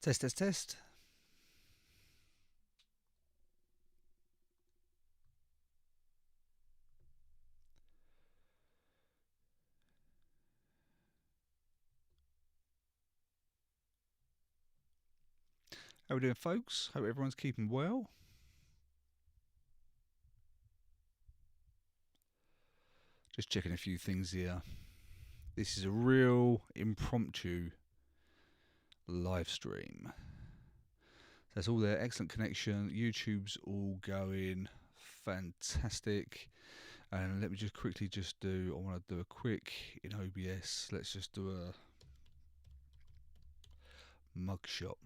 Test, test, test. How we doing, folks? Hope everyone's keeping well. Just checking a few things here. This is a real impromptu live stream. That's all there. Excellent connection. YouTube's all going fantastic. And let me just quickly I want to do a quick in OBS. Let's just do a mugshot.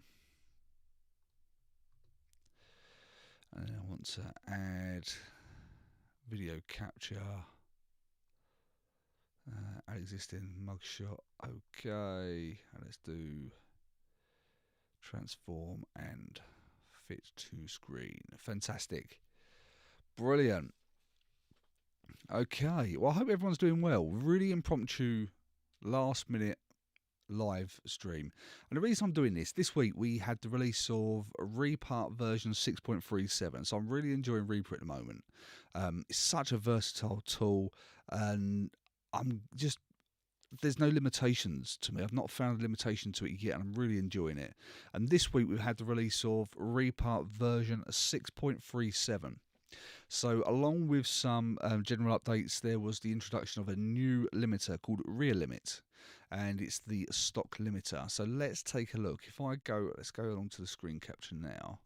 And I want to add video capture. Add existing mugshot. Okay. And let's do transform and fit to screen. Fantastic. Brilliant. Okay. Well, I hope everyone's doing well. Really impromptu last minute live stream. And the reason I'm doing this week we had the release of Repart version 6.37, so I'm really enjoying Reaper at the moment. It's such a versatile tool, and there's no limitations to me. I've not found a limitation to it yet, and I'm really enjoying it. And this week we've had the release of Repart version 6.37. So along with some general updates, there was the introduction of a new limiter called ReaLimit, and it's the stock limiter. So let's take a look. Let's go along to the screen capture now,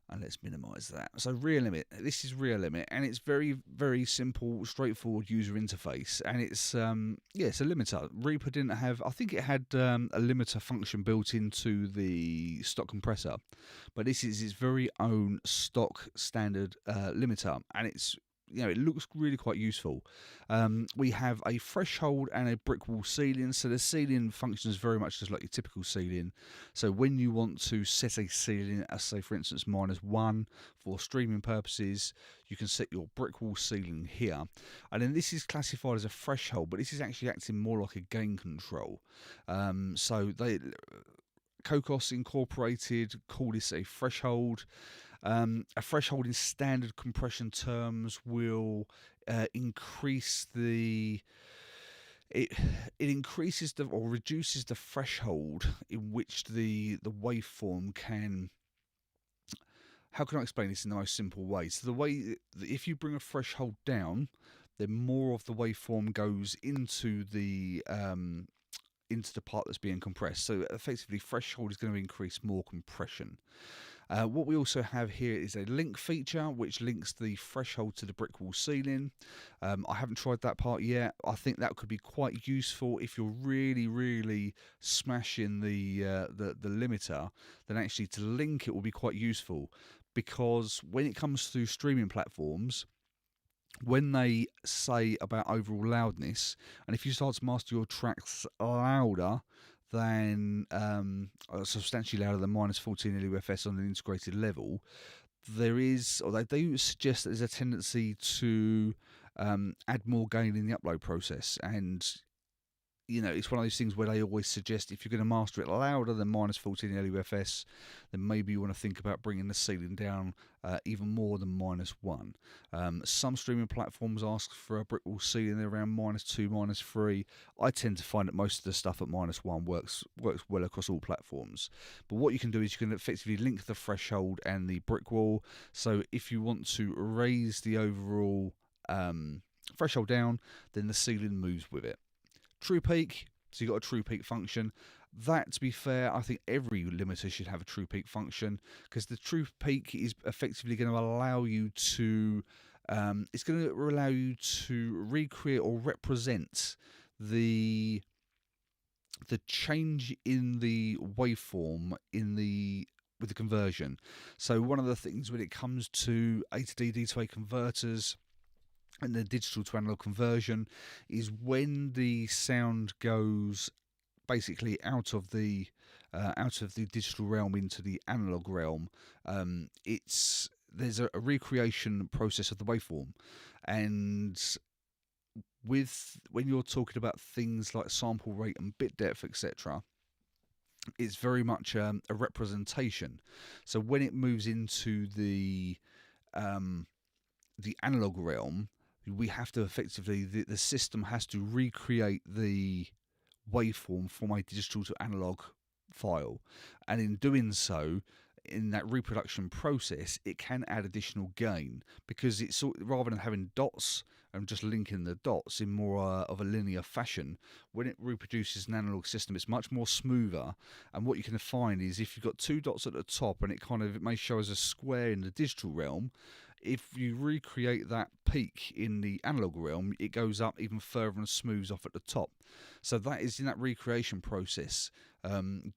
and let's minimize that. So ReaLimit, this is ReaLimit, and it's very, very simple, straightforward user interface, and it's it's a limiter. Reaper didn't have, I think it had a limiter function built into the stock compressor, but this is its very own stock standard limiter, and it looks really quite useful. We have a threshold and a brick wall ceiling. So the ceiling functions very much just like your typical ceiling. So when you want to set a ceiling, as say for instance -1 for streaming purposes, you can set your brick wall ceiling here. And then this is classified as a threshold, but this is actually acting more like a gain control. Cocos Incorporated call this a threshold. A threshold in standard compression terms will increase it increases or reduces the threshold in which the waveform can. How can I explain this in the most simple way? So the way, if you bring a threshold down, then more of the waveform goes into the part that's being compressed. So effectively, threshold is going to increase more compression. What we also have here is a link feature, which links the threshold to the brick wall ceiling. I haven't tried that part yet. I think that could be quite useful if you're really, really smashing the limiter. Then actually to link it will be quite useful, because when it comes to streaming platforms, when they say about overall loudness, and if you start to master your tracks louder than substantially louder than -14 LUFS on an integrated level, there is, or they do suggest that there's a tendency to add more gain in the upload process. And it's one of those things where they always suggest if you're going to master it louder than -14 LUFS, then maybe you want to think about bringing the ceiling down even more than -1. Some streaming platforms ask for a brick wall ceiling around -2, -3. I tend to find that most of the stuff at -1 works well across all platforms. But what you can do is you can effectively link the threshold and the brick wall. So if you want to raise the overall threshold down, then the ceiling moves with it. True peak, so you've got a true peak function. That, to be fair, I think every limiter should have a true peak function, because the true peak is effectively going to allow you to recreate or represent the change in the waveform with the conversion. So one of the things when it comes to A to D, D to A converters, and the digital to analog conversion, is when the sound goes basically out of the digital realm into the analog realm. There's a recreation process of the waveform, and when you're talking about things like sample rate and bit depth, etc., it's very much a representation. So when it moves into the analog realm, we have to effectively the system has to recreate the waveform from a digital to analog file, and in doing so, in that reproduction process, it can add additional gain because it's rather than having dots and just linking the dots in more of a linear fashion. When it reproduces an analog system, it's much more smoother. And what you can find is if you've got two dots at the top and it may show as a square in the digital realm, if you recreate that peak in the analog realm, it goes up even further and smooths off at the top. So that is in that recreation process.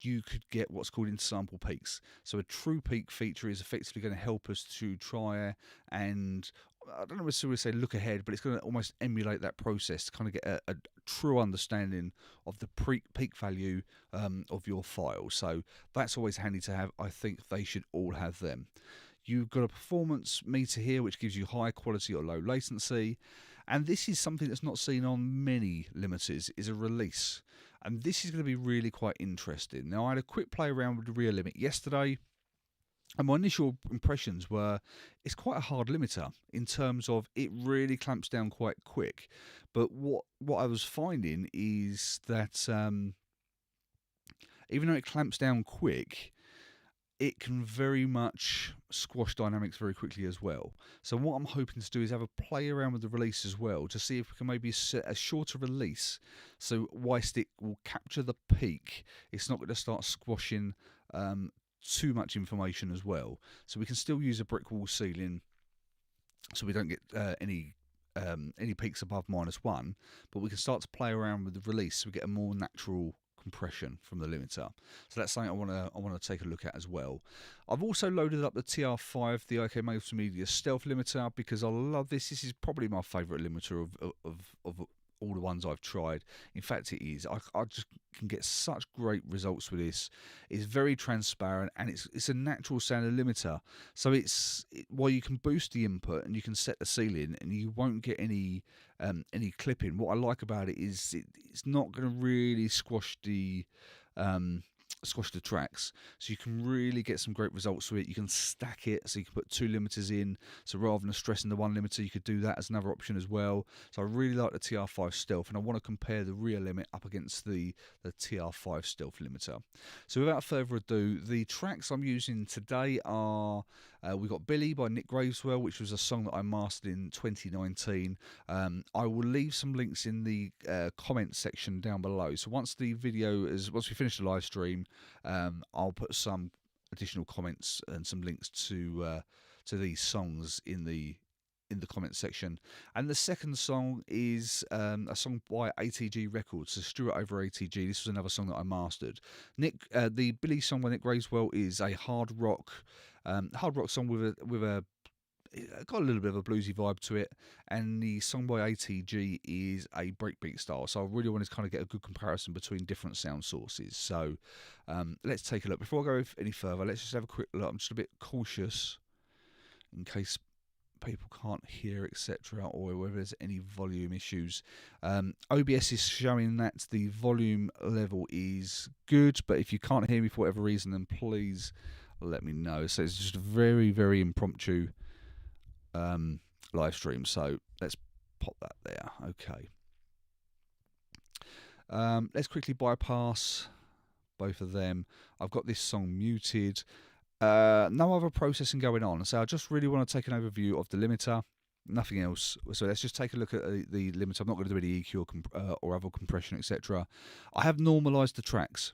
You could get what's called intersample peaks. So a true peak feature is effectively going to help us to try and, I don't know if we say look ahead, but it's going to almost emulate that process to kind of get a true understanding of the peak value of your file. So that's always handy to have. I think they should all have them. You've got a performance meter here, which gives you high quality or low latency. And this is something that's not seen on many limiters, is a release. And this is going to be really quite interesting. Now, I had a quick play around with the ReaLimit yesterday, and my initial impressions were it's quite a hard limiter in terms of it really clamps down quite quick. But what I was finding is that even though it clamps down quick, it can very much squash dynamics very quickly as well. So what I'm hoping to do is have a play around with the release as well to see if we can maybe set a shorter release. So whilst it will capture the peak, it's not going to start squashing too much information as well. So we can still use a brick wall ceiling so we don't get any peaks above -1, but we can start to play around with the release so we get a more natural compression from the limiter. So that's something I want to take a look at as well. I've also loaded up the TR5, the OK Multimedia Stealth limiter, because I love this. This is probably my favourite limiter of all the ones I've tried. In fact, it is. I just can get such great results with this. It's very transparent and it's a natural sounding limiter. So while you can boost the input and you can set the ceiling and you won't get any clipping. What I like about it is it's not going to really squash the tracks, so you can really get some great results with it. You can stack it, so you can put two limiters in, so rather than stressing the one limiter, you could do that as another option as well. So I really like the TR5 Stealth, and I want to compare the ReaLimit up against the TR5 Stealth limiter. So without further ado, the tracks I'm using today are we got Billy by Nick Graveswell, which was a song that I mastered in 2019. I will leave some links in the comments section down below. So once we finish the live stream, I'll put some additional comments and some links to these songs in the comments section. And the second song is a song by ATG Records, so Stuart over ATG. This was another song that I mastered. The Billy song by Nick Graveswell is a hard rock song with a got a little bit of a bluesy vibe to it, and the song by ATG is a breakbeat style. So I really wanted to kind of get a good comparison between different sound sources. So let's take a look. Before I go any further, let's just have a quick look. I'm just a bit cautious in case people can't hear, etc., or whether there's any volume issues. OBS is showing that the volume level is good, but if you can't hear me for whatever reason, then please let me know. So it's just a very, very impromptu live stream. So let's pop that there. Okay. Let's quickly bypass both of them. I've got this song muted. No other processing going on. So I just really want to take an overview of the limiter. Nothing else. So let's just take a look at the limiter. I'm not going to do any EQ or other compression, etc. I have normalized the tracks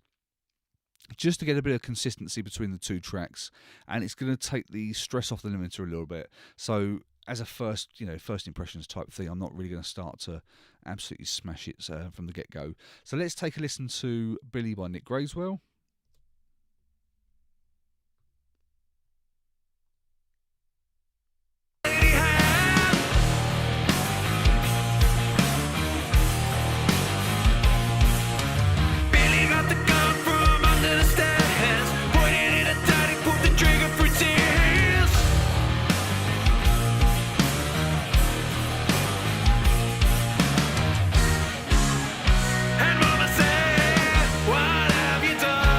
just to get a bit of consistency between the two tracks, and it's going to take the stress off the limiter a little bit. So as a first impressions type thing, I'm not really going to start to absolutely smash it from the get-go. So let's take a listen to Billy by Nick Graveswell. And mama said, what have you done?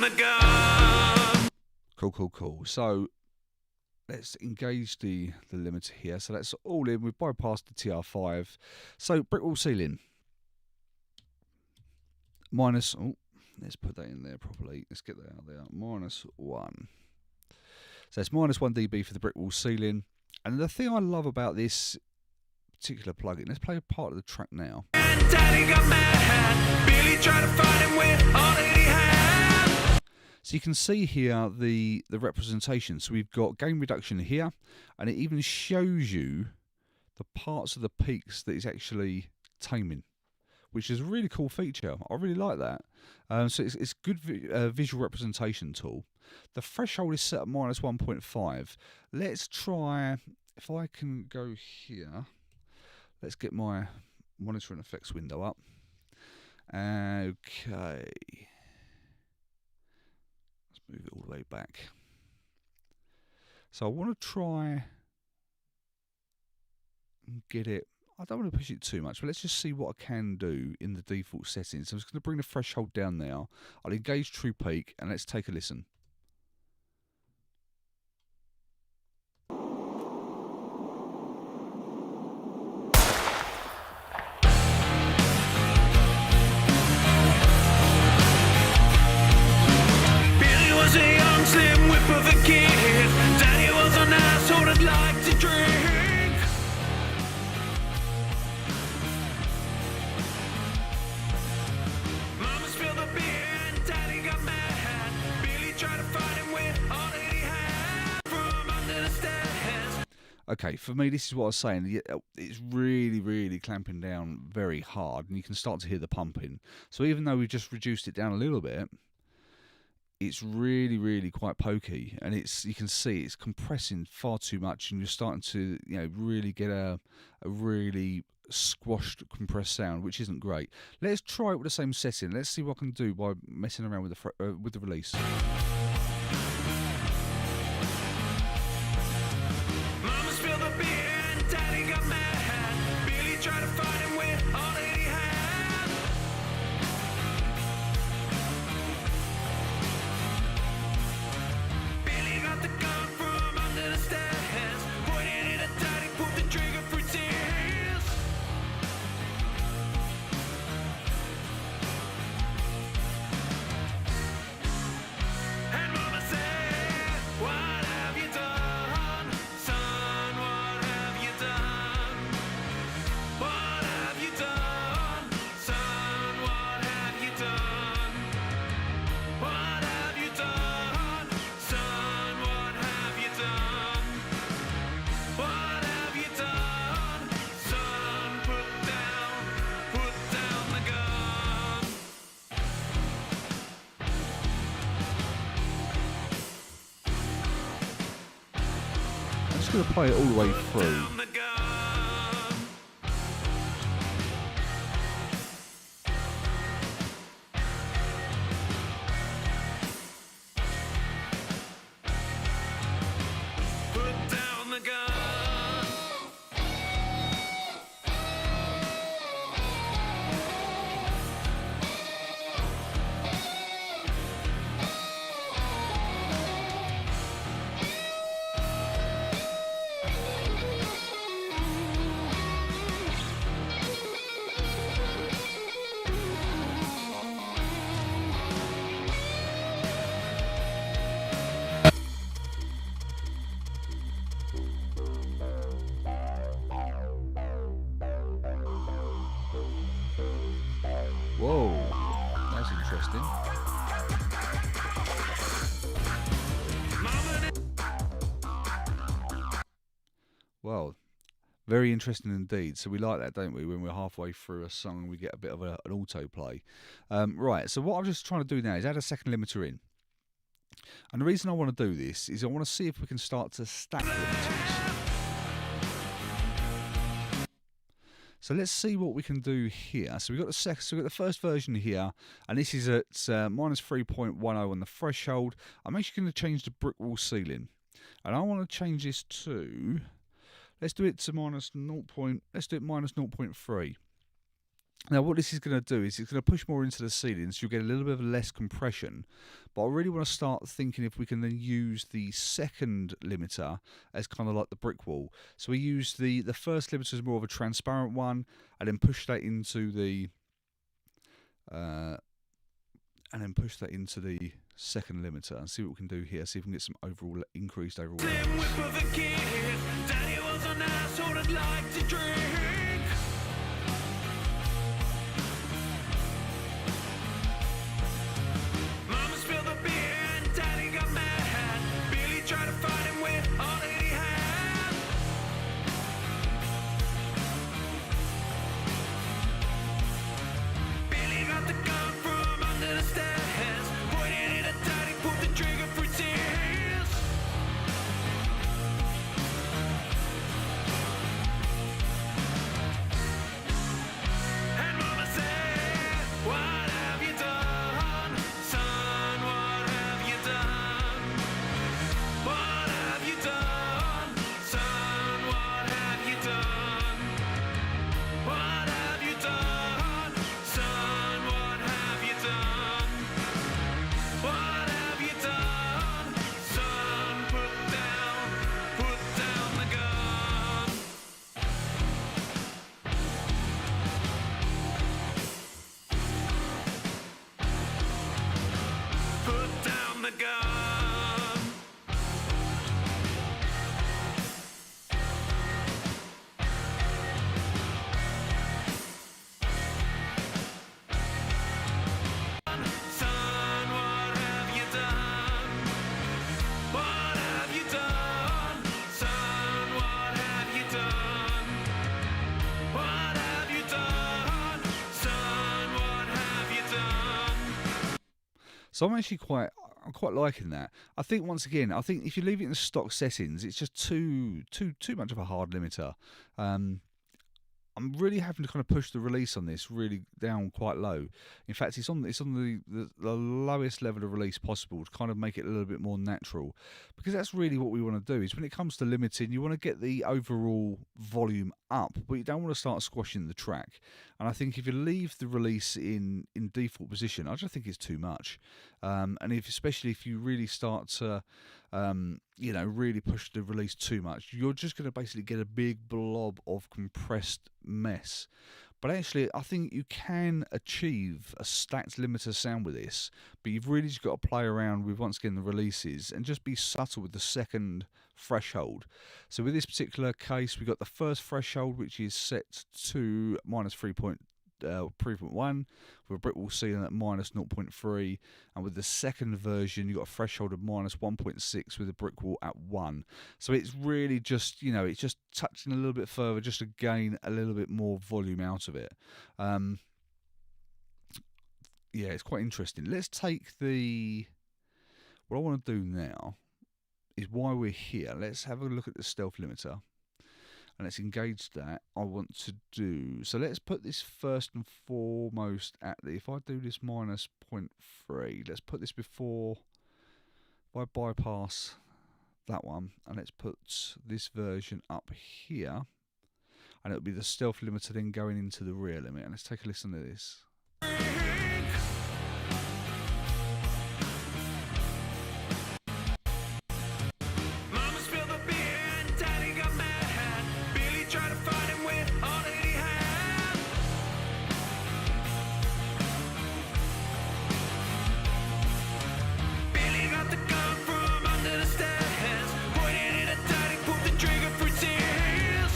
the gun. Cool. So let's engage the limiter here. So that's all in. We've bypassed the TR5. So brick wall ceiling. Minus, let's put that in there properly. Let's get that out there. -1. So it's -1 dB for the brick wall ceiling. And the thing I love about this particular plugin, let's play a part of the track now. And Daddy got mad. Billy tried to fight him with all that he had. So you can see here the representation. So we've got gain reduction here, and it even shows you the parts of the peaks that it's actually taming, which is a really cool feature. I really like that. So it's good visual representation tool. The threshold is set at -1.5. Let's try, if I can go here, let's get my monitor and effects window up. Okay. Let's move it all the way back. So I want to try and get it. I don't want to push it too much, but let's just see what I can do in the default settings. So I'm just going to bring the threshold down now. I'll engage true peak, and let's take a listen. Billy was a young, slim whip of a kid. Daddy was an asshole that liked to drink. Mama spilled the beer and Daddy got mad. Billy tried to fight him with all that he had from under the stairs. Okay, for me, this is what I was saying. It's really clamping down very hard, and you can start to hear the pumping. So even though we've just reduced it down a little bit, it's really quite pokey, and you can see it's compressing far too much, and you're starting to really get a really squashed compressed sound, which isn't great. Let's try it with the same setting. Let's see what I can do by messing around with the release. Mama spilled the beer and Daddy got mad. Billy tried to fight him with all that he had. Billy got the gun from under the stairs. Pointed it at Daddy, pulled the trigger for tears. And Mama said, what have you done? Son, what have you done? What have you done? Son, what have you done? What have you done? Son, what have you done? What have you done? Son, put down the gun. I'm just going to play it all the way through. Down the gun. Put down the gun. Whoa, that's interesting. Well, very interesting indeed. So we like that, don't we? When we're halfway through a song, we get a bit of an autoplay. Right, so what I'm just trying to do now is add a second limiter in. And the reason I want to do this is I want to see if we can start to stack limiters. So let's see what we can do here. So we've got the first version here, and this is at -3.10 on the threshold. I'm actually going to change the brick wall ceiling, and I want to change this to, let's do it to -0.3. Now, what this is going to do is it's going to push more into the ceiling, so you'll get a little bit of less compression. But I really want to start thinking if we can then use the second limiter as kind of like the brick wall. So we use the first limiter as more of a transparent one, and then push that into the second limiter, and see what we can do here. See if we can get some overall increased overall. Slim whip of a kid. Daddy was an asshole that liked to drink. Mama spilled the beer and Daddy got mad. Billy tried to fight him with all that he had. Billy got the gun from under the stairs, pointed it at Daddy, pulled the trigger for tears. And Mama said, "What have you done, son? What have you done? What have you done, son? What have you done? What have you done, son? What have you done? What have you done, son? Put down the gun. Put down the gun." Son, what have you done? What have you done? Son, what have you done? What have you done? Son, what have you done? So I'm quite liking that. I think once again, if you leave it in the stock settings, it's just too much of a hard limiter. I'm really having to kind of push the release on this really down quite low. In fact, it's on the lowest level of release possible to kind of make it a little bit more natural, because that's really what we want to do. Is when it comes to limiting, you want to get the overall volume up, but you don't want to start squashing the track. And I think if you leave the release in default position, I just think it's too much. And especially if you really start to really push the release too much, you're just going to basically get a big blob of compressed mess. But actually, I think you can achieve a stacked limiter sound with this, but you've really just got to play around with, once again, the releases and just be subtle with the second threshold. So with this particular case, we've got the first threshold, which is set to minus 3.1 with a brick wall ceiling at minus 0.3, and with the second version you've got a threshold of minus 1.6 with a brick wall at 1. So it's really just, it's just touching a little bit further just to gain a little bit more volume out of it. It's quite interesting. Let's take what I want to do now is, while we're here, let's have a look at the stealth limiter. And let's engage that. I want to do, so let's put this first and foremost at if I do this minus 0.3, let's put this before, if I bypass that one, and let's put this version up here, and it'll be the stealth limiter then going into the ReaLimit. And let's take a listen to this. Mama spilled the beer and Daddy got mad. Billy tried to fight him with all that he had. Billy got the gun from under the stairs, pointed it at Daddy, pulled the trigger for tears.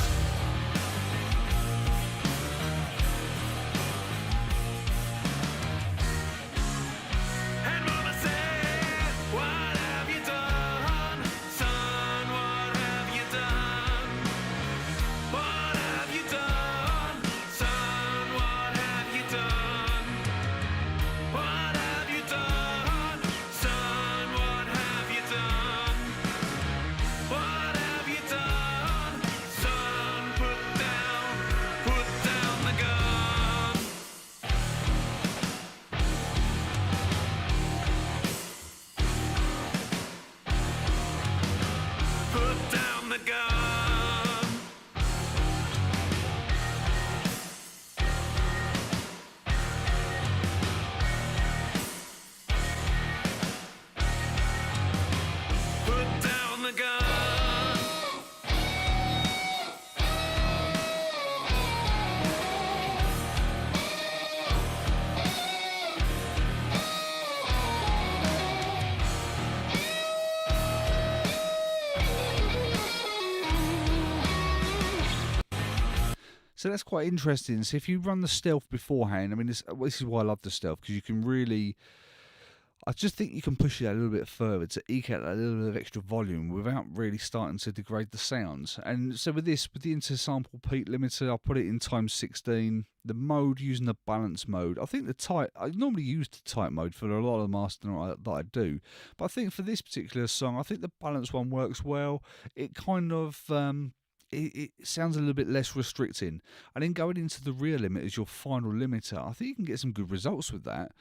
So that's quite interesting. So if you run the stealth beforehand, I mean, this is why I love the stealth, because you can really, I just think you can push it a little bit further to eke out a little bit of extra volume without really starting to degrade the sounds. And so with this, with the Intersample peak limiter, I'll put it in times 16. The mode, using the balance mode, I think I normally use the tight mode for a lot of the mastering that I do, but I think for this particular song, I think the balance one works well. It kind of it sounds a little bit less restricting. And then going into the ReaLimit as your final limiter, I think you can get some good results with that.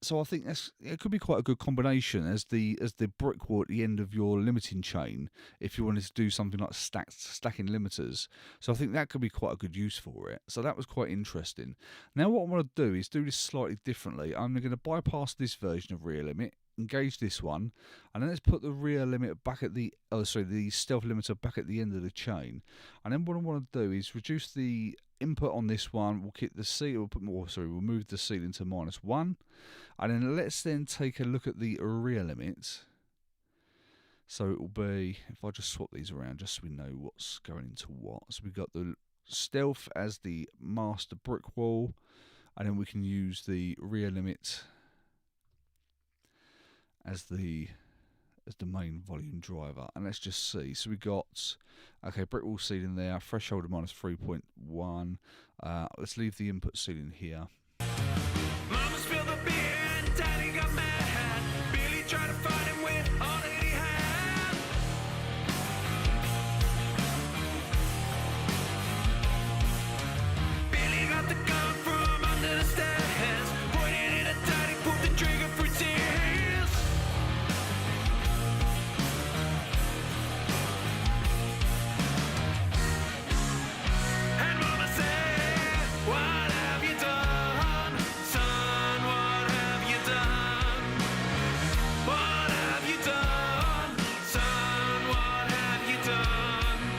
So I think it could be quite a good combination as the brick wall at the end of your limiting chain, if you wanted to do something like stacking limiters. So I think that could be quite a good use for it. So that was quite interesting. Now what I want to do is do this slightly differently. I'm going to bypass this version of ReaLimit, engage this one, and then let's put the ReaLimit back at the the stealth limiter back at the end of the chain. And then what I want to do is reduce the input on this one. We'll keep the ceiling. We'll move the ceiling to -1, and then let's then take a look at the ReaLimit. So it will be, if I just swap these around, just so we know what's going into what. So we've got the stealth as the master brick wall, and then we can use the ReaLimit as the main volume driver. And let's just see. So we got, okay, brick wall ceiling there, threshold of -3.1. Let's leave the input ceiling here. Mama spilled the beer and Daddy got mad. Billy tried to fight him with all that he had. Billy got the gun from under the stairs, pointed it at Daddy, pulled the trigger for tears. And Mama said, "What have you done, son? What have you done? What have you done, son? What have you done?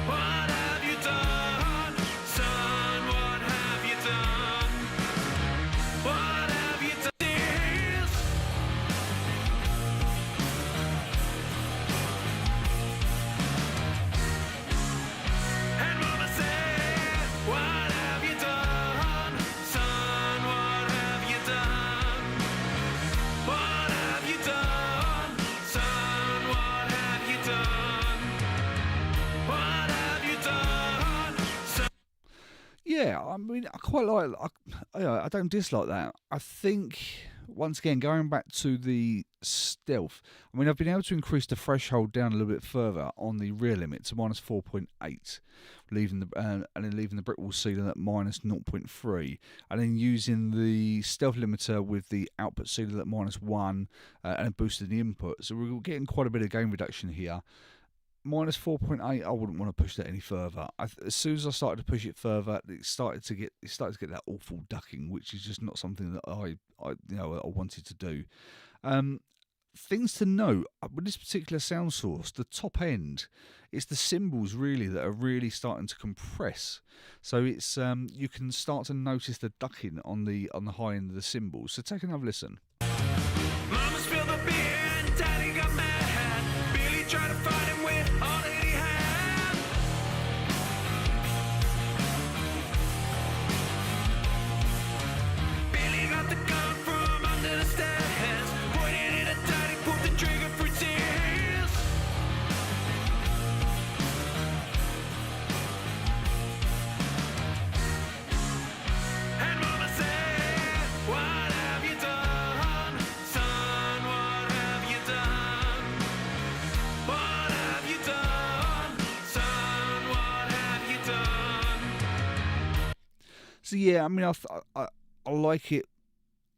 What have you done, son? What have you done? What have you done?" Tears. And Mama said, "What have you done, son? What have you done? What have you done, son? What have you done? What have you done, son?" Yeah, I mean, I quite like. I don't dislike that. I think once again, going back to the stealth, I mean, I've been able to increase the threshold down a little bit further on the ReaLimit to -4.8, leaving and then leaving the brick wall ceiling at -0.3, and then using the stealth limiter with the output ceiling at -1, and boosting the input. So we're getting quite a bit of gain reduction here. -4.8, I wouldn't want to push that any further. As soon as I started to push it further, it started to get that awful ducking, which is just not something that I wanted to do. Things to note with this particular sound source, the top end, it's the cymbals really that are really starting to compress. So it's you can start to notice the ducking on the high end of the cymbals. So take another listen. Mama spilled the beer and Daddy got mad. Billy tried to fight him with all that he had. Billy got the gun from under the stairs, pointed it at Daddy, pulled the trigger for tears. And Mama said, "What have you done, son? What have you done? What have you done, son? What have you done?" So yeah, I mean, I like it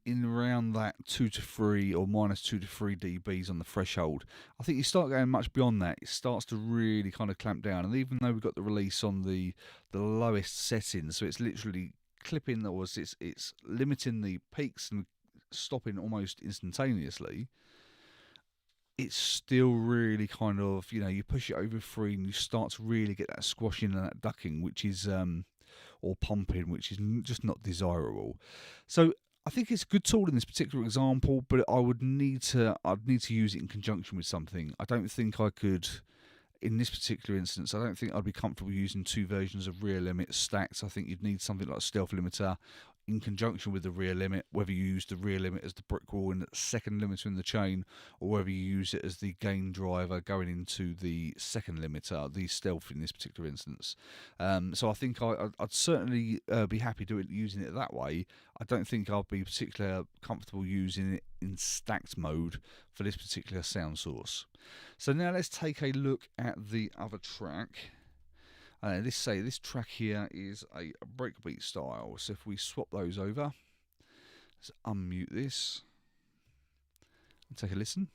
in around that 2 to 3 or -2 to 3 dBs on the threshold. I think you start going much beyond that, it starts to really kind of clamp down. And even though we've got the release on the lowest setting, so it's literally clipping, or it's limiting the peaks and stopping almost instantaneously, it's still really kind of, you push it over 3 and you start to really get that squashing and that ducking, which is or pumping, which is just not desirable. So I think it's a good tool in this particular example, but I'd need to use it in conjunction with something. I don't think I could in this particular instance, I don't think I'd be comfortable using two versions of ReaLimit stacked. I think you'd need something like a stealth limiter in conjunction with the ReaLimit, whether you use the ReaLimit as the brick wall and the second limiter in the chain, or whether you use it as the gain driver going into the second limiter, the stealth in this particular instance. So I think I'd certainly be happy using it that way. I don't think I'd be particularly comfortable using it in stacked mode for this particular sound source. So now let's take a look at the other track. This track here is a breakbeat style. So if we swap those over, let's unmute this and take a listen.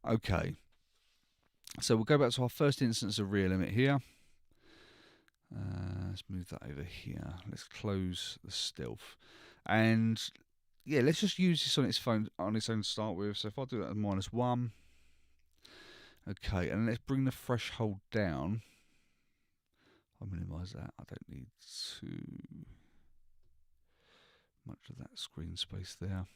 Okay, so we'll go back to our first instance of ReaLimit here. Let's move that over here. Let's close the stealth, and yeah, let's just use this on its own to start with. So if I do that at -1, okay, and let's bring the threshold down. I'll minimise that. I don't need too much of that screen space there.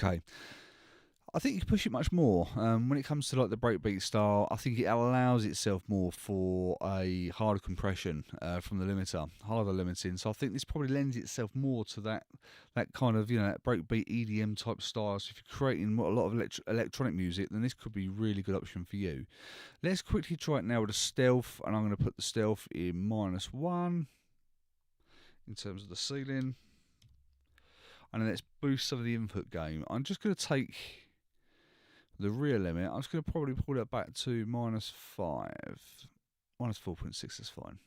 Okay. I think you can push it much more. When it comes to like the breakbeat style, I think it allows itself more for a harder compression from the limiter, harder limiting. So I think this probably lends itself more to that kind of, that breakbeat EDM type style. So if you're creating a lot of electronic music, then this could be a really good option for you. Let's quickly try it now with a stealth, and I'm going to put the stealth in -1 in terms of the ceiling. And then let's boost some of the input gain. I'm just going to take the ReaLimit. I'm just going to probably pull it back to -5. -4.6, that's fine.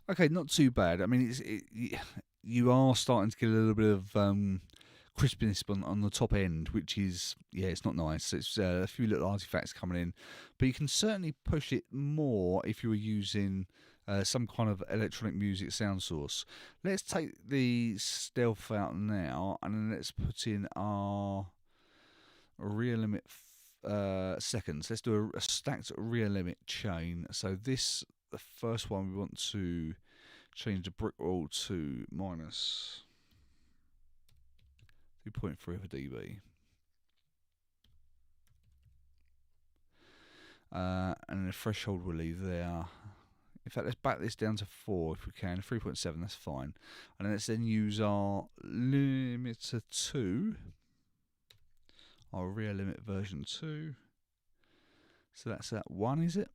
Okay, not too bad. I mean, you are starting to get a little bit of crispiness on the top end, which is, it's not nice. It's a few little artifacts coming in, but you can certainly push it more if you were using some kind of electronic music sound source. Let's take the stealth out now, and then let's put in our ReaLimit seconds. Let's do a stacked ReaLimit chain. So this, the first one, we want to change the brick wall to -2.3 of a dB. And the threshold we'll leave there. In fact, let's back this down to 4 if we can. 3.7, that's fine. And let's then use our limiter 2, our ReaLimit version 2. So that's at 1, is it?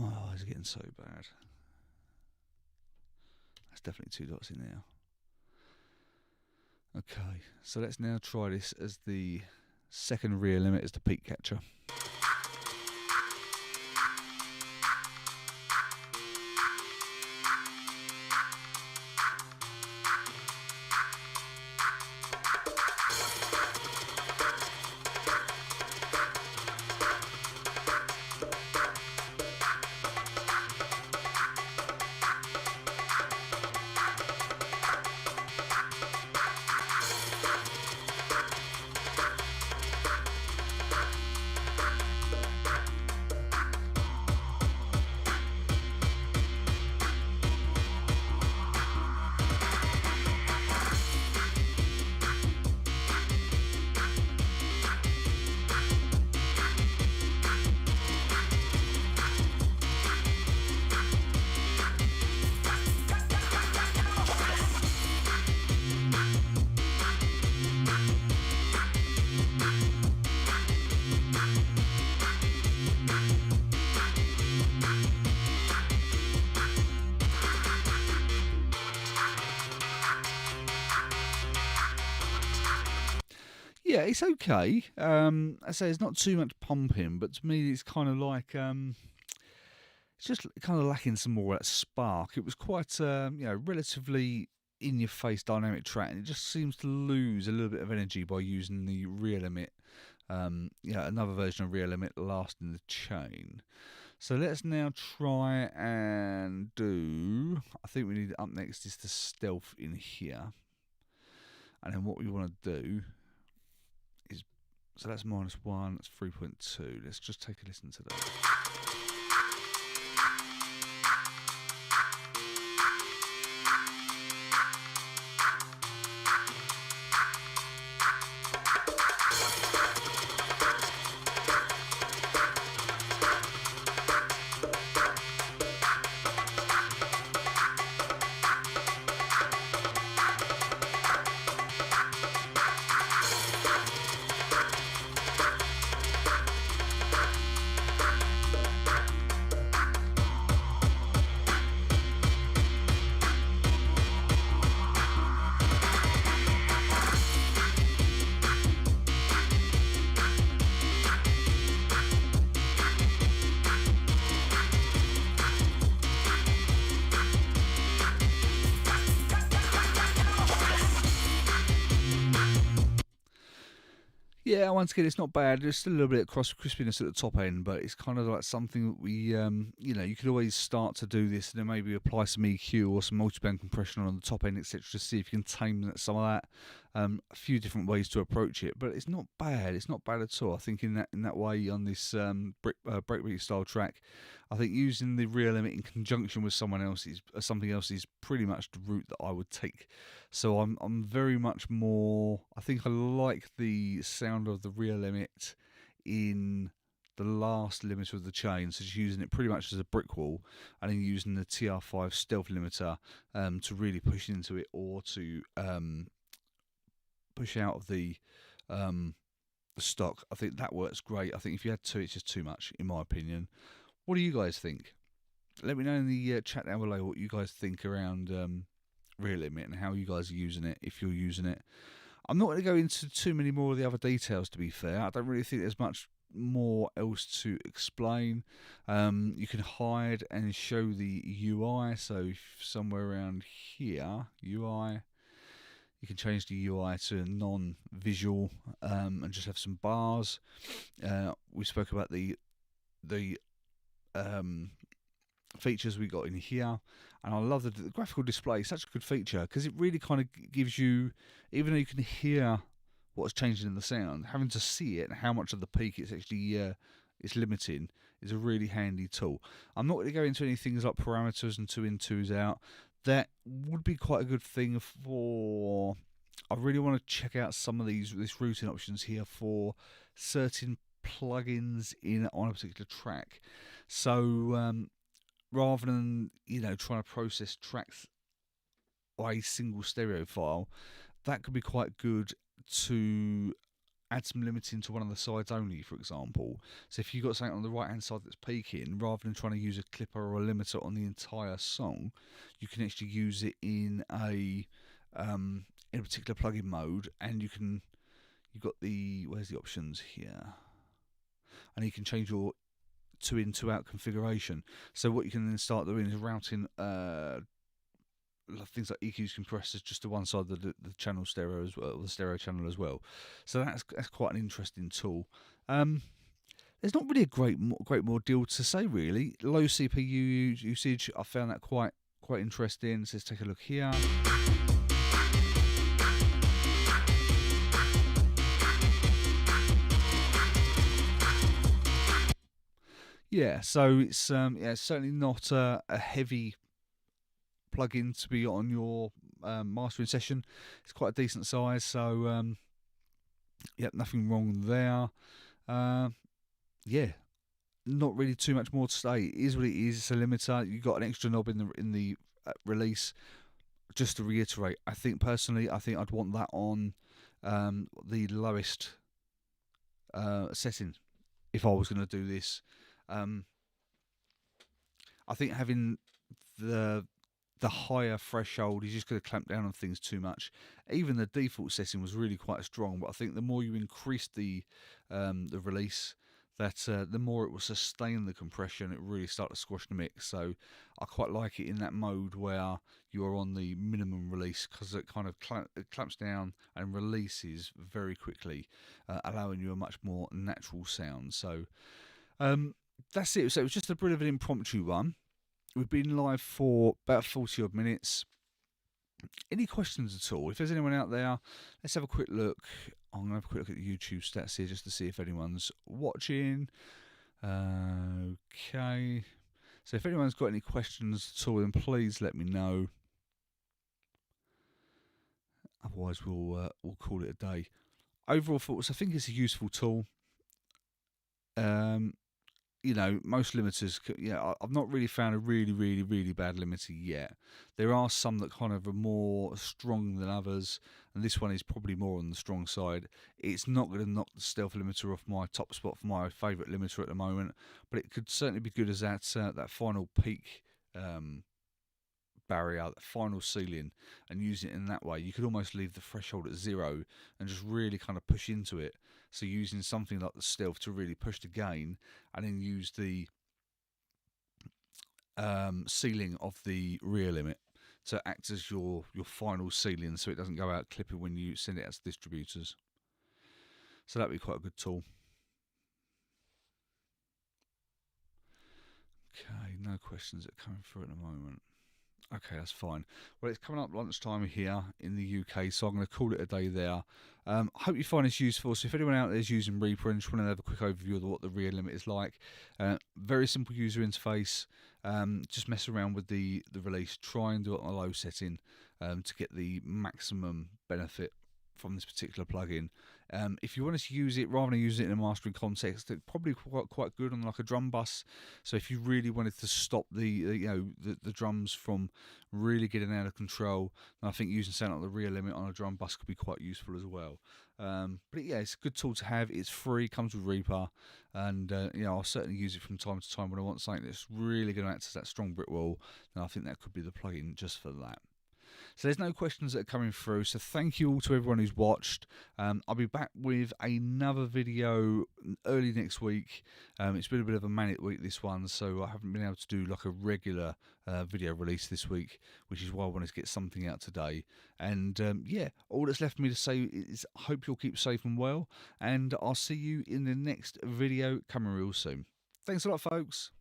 Oh, it's getting so bad. That's definitely 2 dots in there. Okay, so let's now try this as the second ReaLimit as the peak catcher. Yeah, it's okay. I say it's not too much pumping, but to me, it's kind of like it's just kind of lacking some more of that spark. It was quite, relatively in-your-face dynamic track, and it just seems to lose a little bit of energy by using the ReaLimit. Another version of ReaLimit last in the chain. So let's now try and do. I think we need up next is the stealth in here, and then what we want to do. So that's -1, that's 3.2. Let's just take a listen to that. Yeah, once again, it's not bad. There's still a little bit of crispiness at the top end, but it's kind of like something that we, you could always start to do this and then maybe apply some EQ or some multiband compression on the top end, etc., to see if you can tame some of that. A few different ways to approach it, but it's not bad. It's not bad at all. I think in that way on this breakbeat style track, I think using the ReaLimit in conjunction with something else is pretty much the route that I would take. So I'm very much more. I think I like the sound of the ReaLimit in the last limiter of the chain, so just using it pretty much as a brick wall, and then using the TR5 stealth limiter to really push into it or to push out of the stock. I think that works great. I think if you had two, it's just too much, in my opinion. What do you guys think? Let me know in the chat down below what you guys think around ReaLimit and how you guys are using it, if you're using it. I'm not going to go into too many more of the other details, to be fair. I don't really think there's much more else to explain. You can hide and show the UI, so if somewhere around here, UI, you can change the UI to non-visual and just have some bars. We spoke about the features we got in here, and I love the graphical display. Such a good feature because it really kind of gives you, even though you can hear what's changing in the sound, having to see it and how much of the peak it's actually it's limiting is a really handy tool. I'm not going to go into any things like parameters and 2 in 2's out. That would be quite a good thing for. I really want to check out some of this routing options here for certain plugins on a particular track. So rather than trying to process tracks by a single stereo file, that could be quite good to add some limiting to one of the sides only, for example. So if you've got something on the right hand side that's peaking, rather than trying to use a clipper or a limiter on the entire song, you can actually use it in a particular plugin mode, and you've got where's the options here, and you can change your 2 in 2 out configuration. So what you can then start doing is routing things like EQs, compressors, just to one side of the channel stereo as well, the stereo channel as well. So that's quite an interesting tool. There's not really a great more deal to say really. Low CPU usage, I found that quite interesting. So let's take a look here. Yeah, so it's certainly not a heavy plug-in to be on your mastering session. It's quite a decent size, so nothing wrong there. Not really too much more to say. It is what it is. It's a limiter. You've got an extra knob in the release. Just to reiterate, I think personally, I'd want that on the lowest setting if I was going to do this. I think having the higher threshold is just going to clamp down on things too much. Even the default setting was really quite strong, but I think the more you increase the release, the more it will sustain the compression. It really start to squash the mix. So I quite like it in that mode where you are on the minimum release, because it kind of clamps down and releases very quickly, allowing you a much more natural sound. So that's it. So it was just a bit of an impromptu one. We've been live for about 40 odd minutes. Any questions at all? If there's anyone out there, let's have a quick look. I'm going to have a quick look at the YouTube stats here just to see if anyone's watching. Okay. So if anyone's got any questions at all, then please let me know. Otherwise, we'll call it a day. Overall thoughts, I think it's a useful tool. Most limiters, I've not really found a really, really, really bad limiter yet. There are some that kind of are more strong than others, and this one is probably more on the strong side. It's not going to knock the stealth limiter off my top spot for my favourite limiter at the moment, but it could certainly be good as that final peak barrier, that final ceiling, and use it in that way. You could almost leave the threshold at 0 and just really kind of push into it. So using something like the stealth to really push the gain, and then use the ceiling of the ReaLimit to act as your final ceiling, so it doesn't go out clipping when you send it out to distributors. So that'd be quite a good tool. Okay, no questions that are coming through at the moment. Okay, that's fine. Well, it's coming up lunchtime here in the UK, so I'm going to call it a day there. I hope you find this useful. So if anyone out there is using Reaper and just want to have a quick overview of what the ReaLimit is like, very simple user interface. Just mess around with the release. Try and do it on a low setting to get the maximum benefit from this particular plugin. If you wanted to use it rather than use it in a mastering context, it's probably quite good on like a drum bus. So if you really wanted to stop the drums from really getting out of control, then I think using something like the ReaLimit on a drum bus could be quite useful as well. But yeah, it's a good tool to have. It's free, comes with Reaper, and I'll certainly use it from time to time when I want something that's really going to act as that strong brick wall. Then I think that could be the plugin just for that. So there's no questions that are coming through. So thank you all to everyone who's watched. I'll be back with another video early next week. It's been a bit of a manic week, this one, so I haven't been able to do like a regular video release this week, which is why I wanted to get something out today. And yeah, all that's left for me to say is I hope you'll keep safe and well, and I'll see you in the next video coming real soon. Thanks a lot, folks.